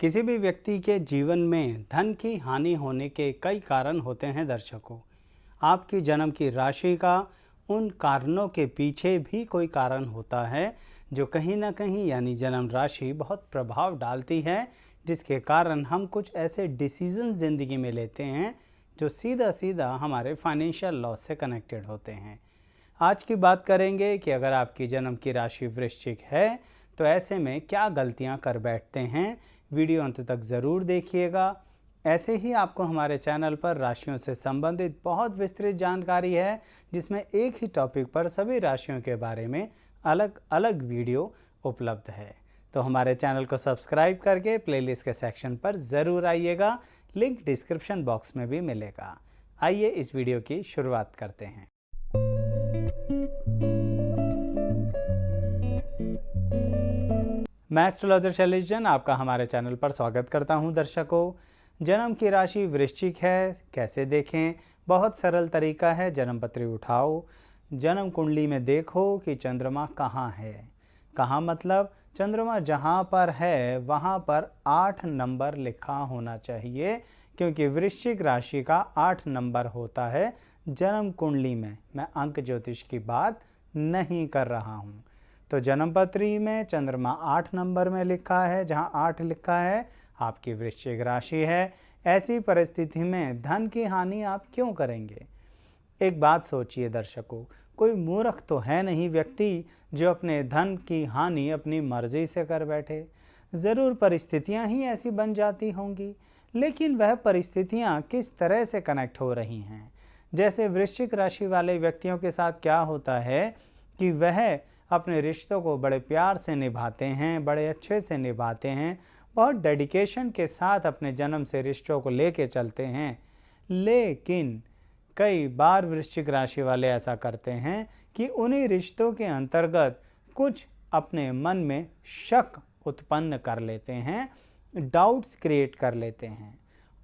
किसी भी व्यक्ति के जीवन में धन की हानि होने के कई कारण होते हैं दर्शकों। आपकी जन्म की राशि का उन कारणों के पीछे भी कोई कारण होता है जो कहीं ना कहीं यानी जन्म राशि बहुत प्रभाव डालती है, जिसके कारण हम कुछ ऐसे डिसीजन ज़िंदगी में लेते हैं जो सीधा सीधा हमारे फाइनेंशियल लॉस से कनेक्टेड होते हैं। आज की बात करेंगे कि अगर आपकी जन्म की राशि वृश्चिक है तो ऐसे में क्या गलतियां कर बैठते हैं। वीडियो अंत तक ज़रूर देखिएगा। ऐसे ही आपको हमारे चैनल पर राशियों से संबंधित बहुत विस्तृत जानकारी है, जिसमें एक ही टॉपिक पर सभी राशियों के बारे में अलग अलग वीडियो उपलब्ध है। तो हमारे चैनल को सब्सक्राइब करके प्लेलिस्ट के सेक्शन पर ज़रूर आइएगा। लिंक डिस्क्रिप्शन बॉक्स में भी मिलेगा। आइए इस वीडियो की शुरुआत करते हैं। मैं एस्ट्रोलॉजर शैलेश जैन आपका हमारे चैनल पर स्वागत करता हूं। दर्शकों, जन्म की राशि वृश्चिक है, कैसे देखें? बहुत सरल तरीका है। जन्म पत्री उठाओ, जन्म कुंडली में देखो कि चंद्रमा कहाँ है। कहाँ मतलब चंद्रमा जहाँ पर है वहाँ पर 8 नंबर लिखा होना चाहिए, क्योंकि वृश्चिक राशि का 8 नंबर होता है जन्म कुंडली में। मैं अंक ज्योतिष की बात नहीं कर रहा हूँ। तो जन्मपत्री में चंद्रमा 8 नंबर में लिखा है, जहाँ 8 लिखा है आपकी वृश्चिक राशि है। ऐसी परिस्थिति में धन की हानि आप क्यों करेंगे? एक बात सोचिए दर्शकों, कोई मूर्ख तो है नहीं व्यक्ति जो अपने धन की हानि अपनी मर्जी से कर बैठे। ज़रूर परिस्थितियाँ ही ऐसी बन जाती होंगी, लेकिन वह परिस्थितियाँ किस तरह से कनेक्ट हो रही हैं। जैसे वृश्चिक राशि वाले व्यक्तियों के साथ क्या होता है कि वह अपने रिश्तों को बड़े प्यार से निभाते हैं, बड़े अच्छे से निभाते हैं, बहुत डेडिकेशन के साथ अपने जन्म से रिश्तों को लेके चलते हैं। लेकिन कई बार वृश्चिक राशि वाले ऐसा करते हैं कि उन्हीं रिश्तों के अंतर्गत कुछ अपने मन में शक उत्पन्न कर लेते हैं, डाउट्स क्रिएट कर लेते हैं,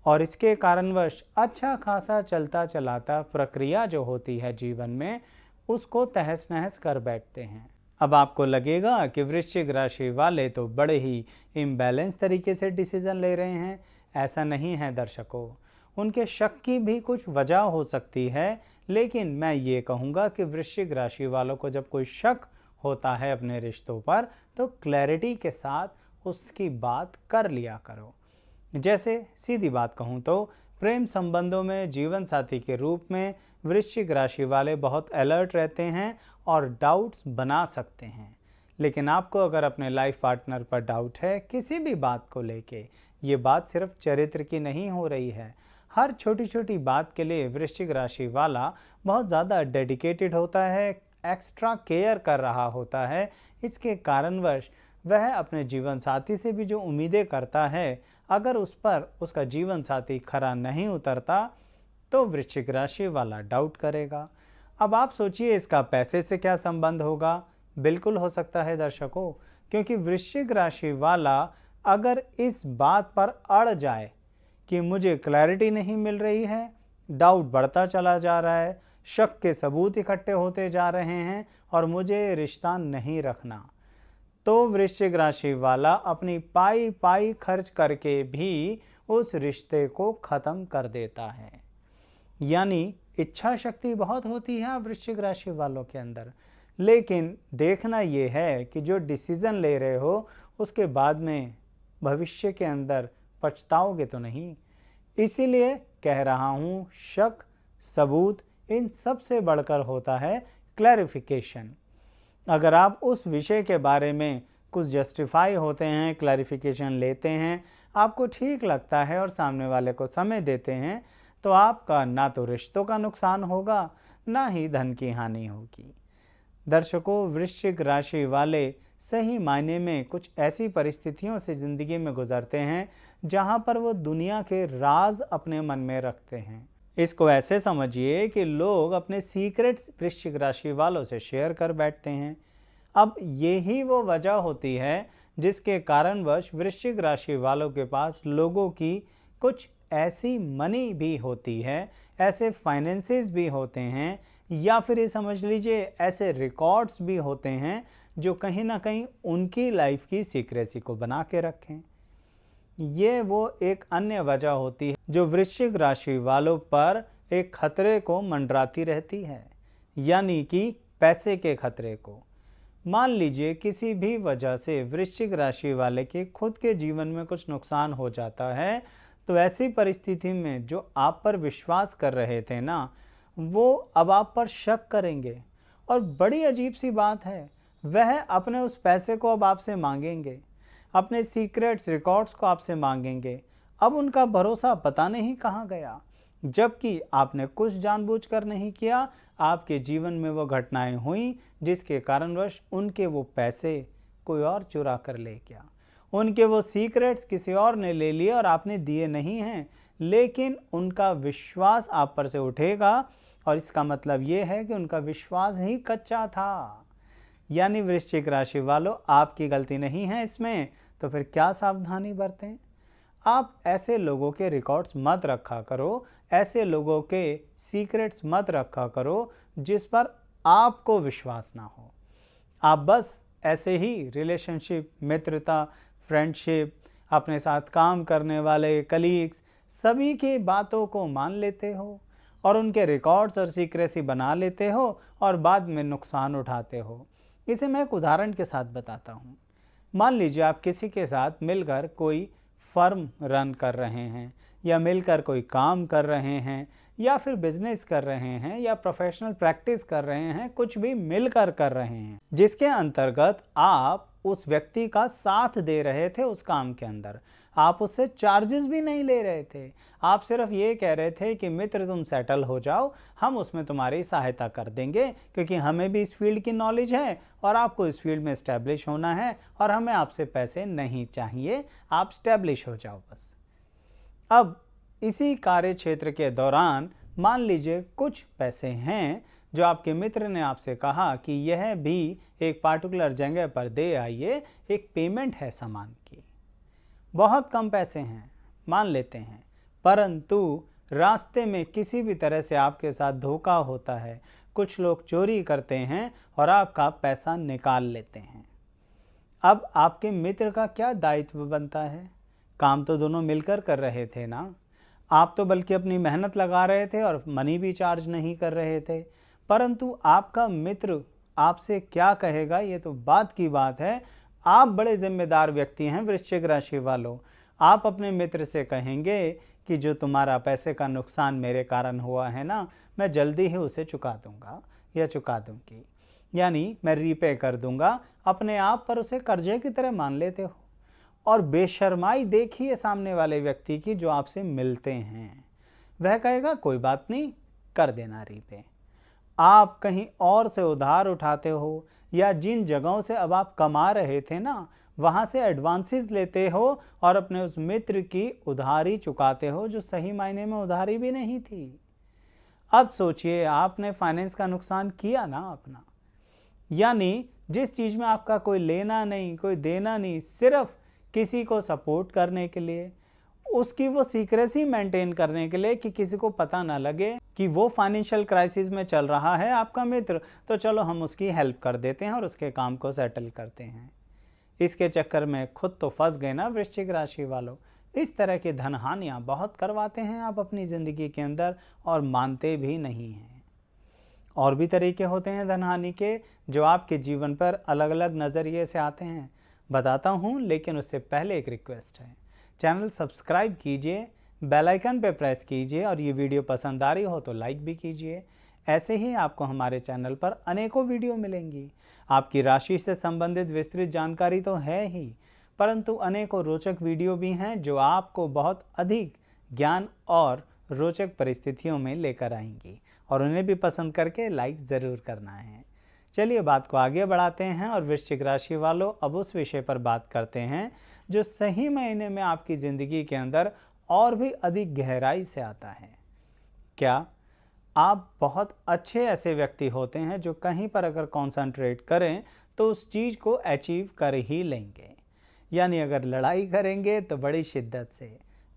और इसके कारणवश अच्छा खासा चलता चलाता प्रक्रिया जो होती है जीवन में, उसको तहस नहस कर बैठते हैं। अब आपको लगेगा कि वृश्चिक राशि वाले तो बड़े ही इम्बैलेंस तरीके से डिसीजन ले रहे हैं। ऐसा नहीं है दर्शकों, उनके शक की भी कुछ वजह हो सकती है, लेकिन मैं ये कहूँगा कि वृश्चिक राशि वालों को जब कोई शक होता है अपने रिश्तों पर, तो क्लैरिटी के साथ उसकी बात कर लिया करो। जैसे सीधी बात कहूँ तो प्रेम संबंधों में जीवन साथी के रूप में वृश्चिक राशि वाले बहुत अलर्ट रहते हैं और डाउट्स बना सकते हैं। लेकिन आपको अगर अपने लाइफ पार्टनर पर डाउट है किसी भी बात को लेके, ये बात सिर्फ चरित्र की नहीं हो रही है। हर छोटी छोटी बात के लिए वृश्चिक राशि वाला बहुत ज़्यादा डेडिकेटेड होता है, एक्स्ट्रा केयर कर रहा होता है। इसके कारणवश वह अपने जीवन साथी से भी जो उम्मीदें करता है, अगर उस पर उसका जीवन साथी खरा नहीं उतरता तो वृश्चिक राशि वाला डाउट करेगा। अब आप सोचिए इसका पैसे से क्या संबंध होगा? बिल्कुल हो सकता है दर्शकों, क्योंकि वृश्चिक राशि वाला अगर इस बात पर अड़ जाए कि मुझे क्लैरिटी नहीं मिल रही है, डाउट बढ़ता चला जा रहा है, शक के सबूत इकट्ठे होते जा रहे हैं और मुझे रिश्ता नहीं रखना, तो वृश्चिक राशि वाला अपनी पाई पाई खर्च करके भी उस रिश्ते को ख़त्म कर देता है। यानी इच्छा शक्ति बहुत होती है वृश्चिक राशि वालों के अंदर, लेकिन देखना ये है कि जो डिसीज़न ले रहे हो उसके बाद में भविष्य के अंदर पछताओगे तो नहीं। इसीलिए कह रहा हूँ, शक सबूत इन सब से बढ़कर होता है क्लैरिफिकेशन। अगर आप उस विषय के बारे में कुछ जस्टिफाई होते हैं, क्लैरिफिकेशन लेते हैं, आपको ठीक लगता है और सामने वाले को समय देते हैं, तो आपका ना तो रिश्तों का नुकसान होगा, ना ही धन की हानि होगी। दर्शकों, वृश्चिक राशि वाले सही मायने में कुछ ऐसी परिस्थितियों से ज़िंदगी में गुजरते हैं जहां पर वो दुनिया के राज अपने मन में रखते हैं। इसको ऐसे समझिए कि लोग अपने सीक्रेट्स वृश्चिक राशि वालों से शेयर कर बैठते हैं। अब यही वो वजह होती है जिसके कारणवश वृश्चिक राशि वालों के पास लोगों की कुछ ऐसी मनी भी होती है, ऐसे फाइनेंसेस भी होते हैं, या फिर ये समझ लीजिए ऐसे रिकॉर्ड्स भी होते हैं जो कहीं ना कहीं उनकी लाइफ की सीक्रेसी को बना के रखें। ये वो एक अन्य वजह होती है जो वृश्चिक राशि वालों पर एक खतरे को मंडराती रहती है, यानी कि पैसे के खतरे को। मान लीजिए किसी भी वजह से वृश्चिक राशि वाले के खुद के जीवन में कुछ नुकसान हो जाता है, तो ऐसी परिस्थिति में जो आप पर विश्वास कर रहे थे ना, वो अब आप पर शक करेंगे। और बड़ी अजीब सी बात है, वह अपने उस पैसे को अब आपसे मांगेंगे, अपने सीक्रेट्स रिकॉर्ड्स को आपसे मांगेंगे। अब उनका भरोसा पता नहीं कहाँ गया, जबकि आपने कुछ जानबूझकर नहीं किया। आपके जीवन में वो घटनाएं हुई जिसके कारणवश उनके वो पैसे कोई और चुरा कर ले गया, उनके वो सीक्रेट्स किसी और ने ले लिए और आपने दिए नहीं हैं। लेकिन उनका विश्वास आप पर से उठेगा, और इसका मतलब ये है कि उनका विश्वास ही कच्चा था। यानी वृश्चिक राशि वालों, आपकी गलती नहीं है इसमें, तो फिर क्या सावधानी बरतें? आप ऐसे लोगों के रिकॉर्ड्स मत रखा करो, ऐसे लोगों के सीक्रेट्स मत रखा करो जिस पर आपको विश्वास ना हो। आप बस ऐसे ही रिलेशनशिप, मित्रता, फ्रेंडशिप, अपने साथ काम करने वाले कलीग्स, सभी की बातों को मान लेते हो और उनके रिकॉर्ड्स और सीक्रेसी बना लेते हो और बाद में नुकसान उठाते हो। इसे मैं एक उदाहरण के साथ बताता हूँ। मान लीजिए आप किसी के साथ मिलकर कोई फर्म रन कर रहे हैं, या मिलकर कोई काम कर रहे हैं, या फिर बिजनेस कर रहे हैं, या प्रोफेशनल प्रैक्टिस कर रहे हैं, कुछ भी मिलकर कर रहे हैं, जिसके अंतर्गत आप उस व्यक्ति का साथ दे रहे थे उस काम के अंदर। आप उससे चार्जेस भी नहीं ले रहे थे, आप सिर्फ ये कह रहे थे कि मित्र तुम सेटल हो जाओ, हम उसमें तुम्हारी सहायता कर देंगे, क्योंकि हमें भी इस फील्ड की नॉलेज है और आपको इस फील्ड में इस्टेब्लिश होना है और हमें आपसे पैसे नहीं चाहिए, आप इस्टेब्लिश हो जाओ बस। अब इसी कार्य क्षेत्र के दौरान मान लीजिए कुछ पैसे हैं जो आपके मित्र ने आपसे कहा कि यह भी एक पार्टिकुलर जगह पर दे आइए, एक पेमेंट है सामान की। बहुत कम पैसे हैं, मान लेते हैं, परंतु रास्ते में किसी भी तरह से आपके साथ धोखा होता है, कुछ लोग चोरी करते हैं और आपका पैसा निकाल लेते हैं। अब आपके मित्र का क्या दायित्व बनता है? काम तो दोनों मिलकर कर रहे थे ना, आप तो बल्कि अपनी मेहनत लगा रहे थे और मनी भी चार्ज नहीं कर रहे थे, परंतु आपका मित्र आपसे क्या कहेगा ये तो बात की बात है। आप बड़े जिम्मेदार व्यक्ति हैं वृश्चिक राशि वालों, आप अपने मित्र से कहेंगे कि जो तुम्हारा पैसे का नुकसान मेरे कारण हुआ है ना, मैं जल्दी ही उसे चुका दूंगा या चुका दूंगी, यानी मैं रीपे कर दूंगा। अपने आप पर उसे कर्जे की तरह मान लेते हो और बेशर्माई देखिए सामने वाले व्यक्ति की जो आपसे मिलते हैं। वह कहेगा कोई बात नहीं, कर देना रीपे। आप कहीं और से उधार उठाते हो या जिन जगहों से अब आप कमा रहे थे ना, वहाँ से एडवांसेस लेते हो और अपने उस मित्र की उधारी चुकाते हो जो सही मायने में उधारी भी नहीं थी। अब सोचिए, आपने फाइनेंस का नुकसान किया ना अपना, यानी जिस चीज़ में आपका कोई लेना नहीं, कोई देना नहीं, सिर्फ किसी को सपोर्ट करने के लिए, उसकी वो सीक्रेसी मेंटेन करने के लिए कि किसी को पता ना लगे कि वो फाइनेंशियल क्राइसिस में चल रहा है आपका मित्र, तो चलो हम उसकी हेल्प कर देते हैं और उसके काम को सेटल करते हैं। इसके चक्कर में खुद तो फंस गए ना वृश्चिक राशि वालों। इस तरह की धन हानियाँ बहुत करवाते हैं आप अपनी ज़िंदगी के अंदर और मानते भी नहीं हैं। और भी तरीके होते हैं धन हानि के जो आपके जीवन पर अलग अलग नज़रिए से आते हैं, बताता हूँ, लेकिन उससे पहले एक रिक्वेस्ट है, चैनल सब्सक्राइब कीजिए, बेल आइकन पे प्रेस कीजिए और ये वीडियो पसंद आ रही हो तो लाइक भी कीजिए। ऐसे ही आपको हमारे चैनल पर अनेकों वीडियो मिलेंगी। आपकी राशि से संबंधित विस्तृत जानकारी तो है ही, परंतु अनेकों रोचक वीडियो भी हैं जो आपको बहुत अधिक ज्ञान और रोचक परिस्थितियों में लेकर आएंगी, और उन्हें भी पसंद करके लाइक ज़रूर करना है। चलिए बात को आगे बढ़ाते हैं और वृश्चिक राशि वालों, अब उस विषय पर बात करते हैं जो सही महीने में आपकी ज़िंदगी के अंदर और भी अधिक गहराई से आता है। क्या आप बहुत अच्छे ऐसे व्यक्ति होते हैं जो कहीं पर अगर कॉन्सेंट्रेट करें तो उस चीज़ को अचीव कर ही लेंगे, यानी अगर लड़ाई करेंगे तो बड़ी शिद्दत से,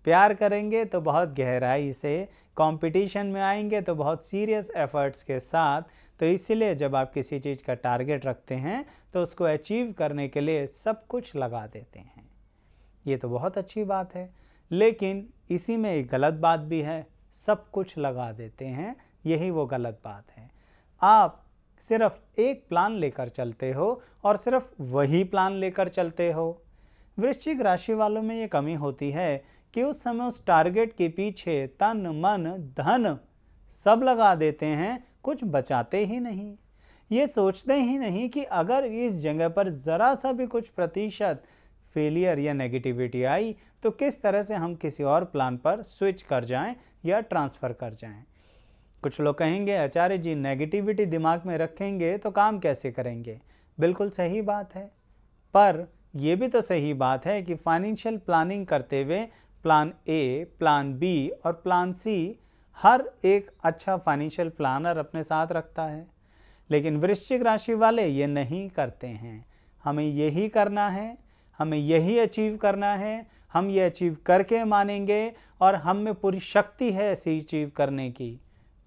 प्यार करेंगे तो बहुत गहराई से, कंपटीशन में आएंगे तो बहुत सीरियस एफर्ट्स के साथ। तो इसलिए जब आप किसी चीज़ का टारगेट रखते हैं तो उसको अचीव करने के लिए सब कुछ लगा देते हैं। ये तो बहुत अच्छी बात है, लेकिन इसी में एक गलत बात भी है, सब कुछ लगा देते हैं, यही वो गलत बात है। आप सिर्फ एक प्लान लेकर चलते हो और सिर्फ वही प्लान लेकर चलते हो। वृश्चिक राशि वालों में ये कमी होती है कि उस समय उस टारगेट के पीछे तन मन धन सब लगा देते हैं, कुछ बचाते ही नहीं। ये सोचते ही नहीं कि अगर इस जगह पर ज़रा सा भी कुछ प्रतिशत फेलियर या नेगेटिविटी आई तो किस तरह से हम किसी और प्लान पर स्विच कर जाएं या ट्रांसफ़र कर जाएं। कुछ लोग कहेंगे आचार्य जी नेगेटिविटी दिमाग में रखेंगे तो काम कैसे करेंगे। बिल्कुल सही बात है, पर यह भी तो सही बात है कि फाइनेंशियल प्लानिंग करते हुए प्लान ए, प्लान बी और प्लान सी हर एक अच्छा फाइनेंशियल प्लानर अपने साथ रखता है। लेकिन वृश्चिक राशि वाले ये नहीं करते हैं। हमें यही करना है, हमें यही अचीव करना है, हम ये अचीव करके मानेंगे और हम में पूरी शक्ति है ऐसे अचीव करने की।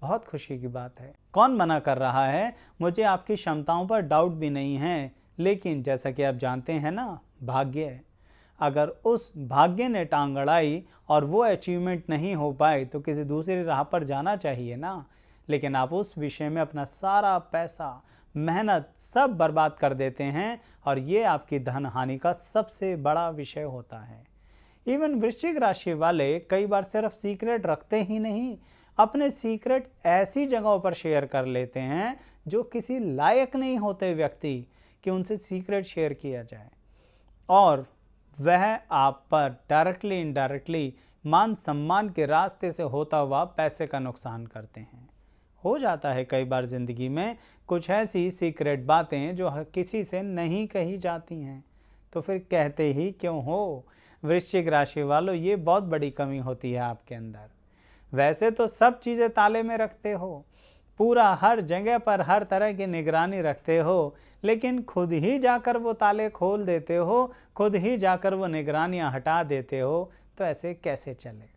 बहुत खुशी की बात है। कौन मना कर रहा है? मुझे आपकी क्षमताओं पर डाउट भी नहीं है, लेकिन जैसा कि आप जानते हैं ना, भाग्य, अगर उस भाग्य ने टांग अड़ाई और वो अचीवमेंट नहीं हो पाए तो किसी दूसरी राह पर जाना चाहिए ना। लेकिन आप उस विषय में अपना सारा पैसा, मेहनत सब बर्बाद कर देते हैं और ये आपकी धन हानि का सबसे बड़ा विषय होता है। इवन वृश्चिक राशि वाले कई बार सिर्फ सीक्रेट रखते ही नहीं, अपने सीक्रेट ऐसी जगहों पर शेयर कर लेते हैं जो किसी लायक नहीं होते व्यक्ति कि उनसे सीक्रेट शेयर किया जाए, और वह आप पर डायरेक्टली इनडायरेक्टली मान सम्मान के रास्ते से होता हुआ पैसे का नुकसान करते हैं। हो जाता है कई बार ज़िंदगी में कुछ ऐसी सीक्रेट बातें जो किसी से नहीं कही जाती हैं, तो फिर कहते ही क्यों हो। वृश्चिक राशि वालों, ये बहुत बड़ी कमी होती है आपके अंदर। वैसे तो सब चीज़ें ताले में रखते हो, पूरा हर जगह पर हर तरह की निगरानी रखते हो, लेकिन खुद ही जाकर वो ताले खोल देते हो, खुद ही जाकर वो निगरानियां हटा देते हो, तो ऐसे कैसे चलेगा।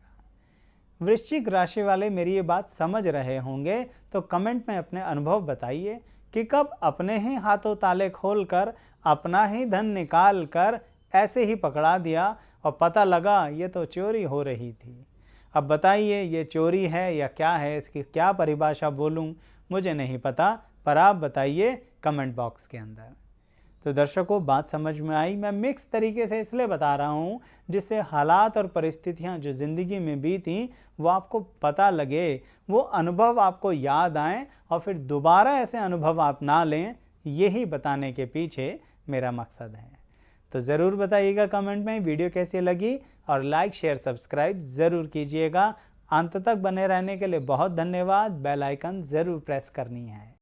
वृश्चिक राशि वाले मेरी ये बात समझ रहे होंगे तो कमेंट में अपने अनुभव बताइए कि कब अपने ही हाथों ताले खोलकर अपना ही धन निकाल कर ऐसे ही पकड़ा दिया और पता लगा ये तो चोरी हो रही थी। अब बताइए ये चोरी है या क्या है, इसकी क्या परिभाषा बोलूं, मुझे नहीं पता, पर आप बताइए कमेंट बॉक्स के अंदर। तो दर्शकों, बात समझ में आई। मैं मिक्स तरीके से इसलिए बता रहा हूँ जिससे हालात और परिस्थितियाँ जो ज़िंदगी में बीती वो आपको पता लगे, वो अनुभव आपको याद आएँ और फिर दोबारा ऐसे अनुभव आप ना लें, यही बताने के पीछे मेरा मकसद है। तो ज़रूर बताइएगा कमेंट में वीडियो कैसी लगी, और लाइक शेयर सब्सक्राइब ज़रूर कीजिएगा। अंत तक बने रहने के लिए बहुत धन्यवाद। बेल आइकन ज़रूर प्रेस करनी है।